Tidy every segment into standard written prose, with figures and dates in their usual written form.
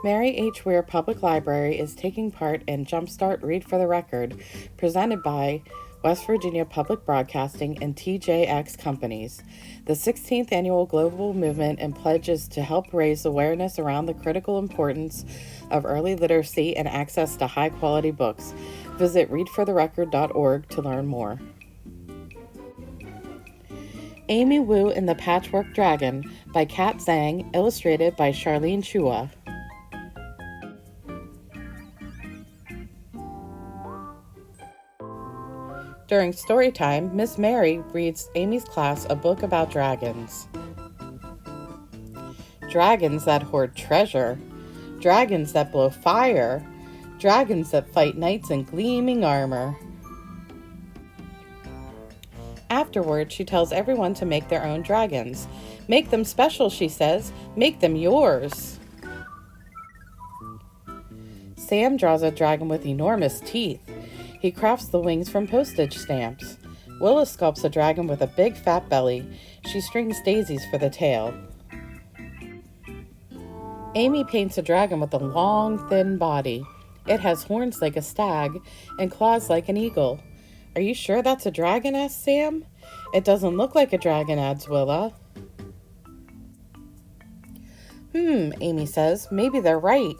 Mary H. Weir Public Library is taking part in Jumpstart Read for the Record, presented by West Virginia Public Broadcasting and TJX Companies. The 16th annual global movement and pledges to help raise awareness around the critical importance of early literacy and access to high-quality books. Visit readfortherecord.org to learn more. Amy Wu and the Patchwork Dragon by Zhang, illustrated by Charlene Chua. During story time, Miss Mary reads Amy's class a book about dragons. Dragons that hoard treasure, dragons that blow fire, dragons that fight knights in gleaming armor. Afterward, she tells everyone to make their own dragons. Make them special, she says. Make them yours. Sam draws a dragon with enormous teeth. He crafts the wings from postage stamps. Willa sculpts a dragon with a big fat belly. She strings daisies for the tail. Amy paints a dragon with a long, thin body. It has horns like a stag and claws like an eagle. Are you sure that's a dragon? Asks Sam. It doesn't look like a dragon, adds Willa. Amy says. Maybe they're right.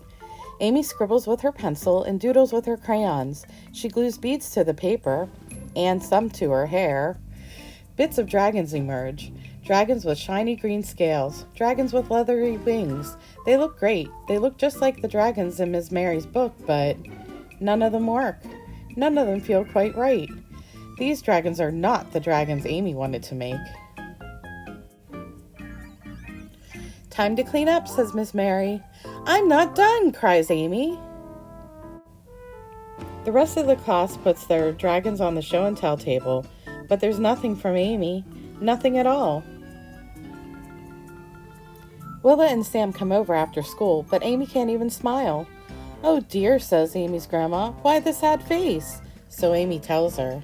Amy scribbles with her pencil and doodles with her crayons. She glues beads to the paper, and some to her hair. Bits of dragons emerge. Dragons with shiny green scales. Dragons with leathery wings. They look great. They look just like the dragons in Miss Mary's book, but none of them work. None of them feel quite right. These dragons are not the dragons Amy wanted to make. Time to clean up, says Miss Mary. I'm not done, cries Amy. The rest of the class puts their dragons on the show and tell table, but there's nothing from Amy. Nothing at all. Willa and Sam come over after school, but Amy can't even smile. Oh dear, says Amy's grandma. Why the sad face? So Amy tells her.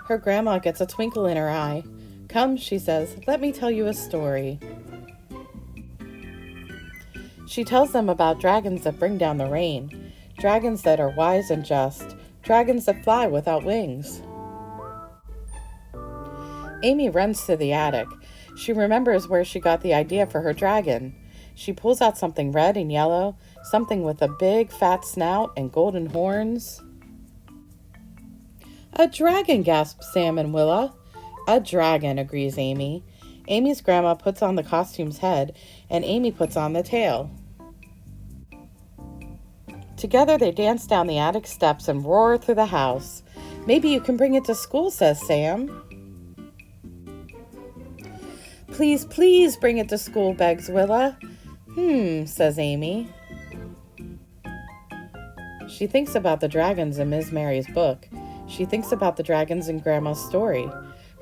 Her grandma gets a twinkle in her eye. Come, she says, let me tell you a story. She tells them about dragons that bring down the rain, dragons that are wise and just, dragons that fly without wings. Amy runs to the attic. She remembers where she got the idea for her dragon. She pulls out something red and yellow, something with a big fat snout and golden horns. A dragon, gasps Sam and Willa. A dragon, agrees Amy. Amy's grandma puts on the costume's head, and Amy puts on the tail. Together they dance down the attic steps and roar through the house. Maybe you can bring it to school, says Sam. Please, please bring it to school, begs Willa. Says Amy. She thinks about the dragons in Miss Mary's book. She thinks about the dragons in Grandma's story.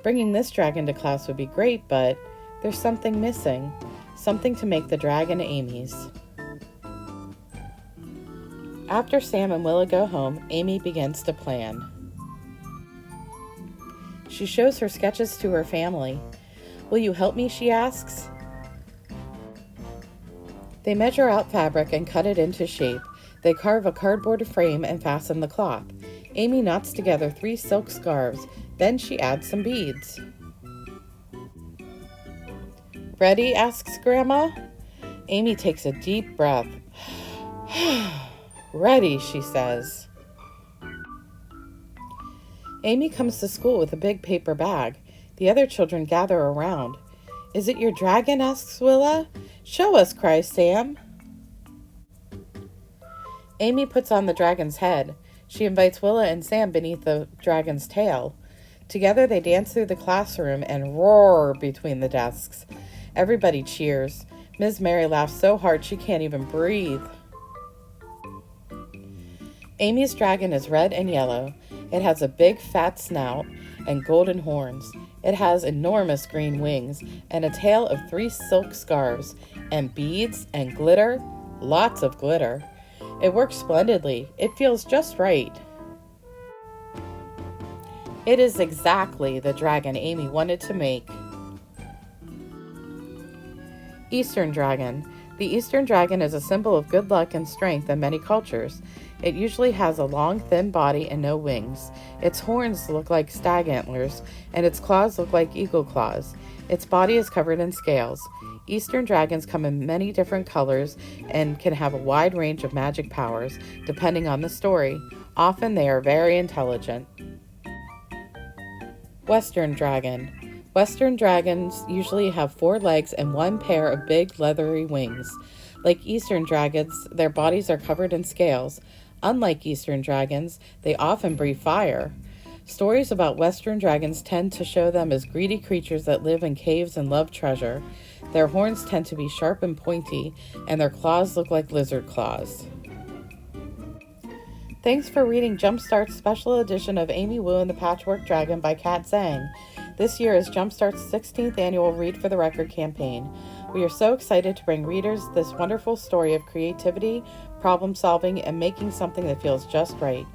Bringing this dragon to class would be great, but there's something missing. Something to make the dragon Amy's. After Sam and Willa go home, Amy begins to plan. She shows her sketches to her family. Will you help me, she asks. They measure out fabric and cut it into shape. They carve a cardboard frame and fasten the cloth. Amy knots together 3 silk scarves. Then she adds some beads. Ready? Asks Grandma. Amy takes a deep breath. Ready, she says. Amy comes to school with a big paper bag. The other children gather around. Is it your dragon? Asks Willa. Show us, cries Sam. Amy puts on the dragon's head. She invites Willa and Sam beneath the dragon's tail. Together they dance through the classroom and roar between the desks. Everybody cheers. Ms. Mary laughs so hard she can't even breathe. Amy's dragon is red and yellow. It has a big fat snout and golden horns. It has enormous green wings and a tail of 3 silk scarves and beads and glitter, lots of glitter. It works splendidly. It feels just right. It is exactly the dragon Amy wanted to make. Eastern dragon. The Eastern dragon is a symbol of good luck and strength in many cultures. It usually has a long, thin body and no wings. Its horns look like stag antlers, and its claws look like eagle claws. Its body is covered in scales. Eastern dragons come in many different colors and can have a wide range of magic powers, depending on the story. Often they are very intelligent. Western dragon. Western dragons usually have 4 legs and 1 pair of big leathery wings. Like Eastern dragons, their bodies are covered in scales. Unlike Eastern dragons, they often breathe fire. Stories about Western dragons tend to show them as greedy creatures that live in caves and love treasure. Their horns tend to be sharp and pointy, and their claws look like lizard claws. Thanks for reading Jumpstart's special edition of Amy Wu and the Patchwork Dragon by Kat Zhang. This year is Jumpstart's 16th annual Read for the Record campaign. We are so excited to bring readers this wonderful story of creativity, problem solving, and making something that feels just right.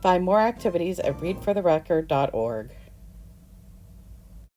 Find more activities at readfortherecord.org.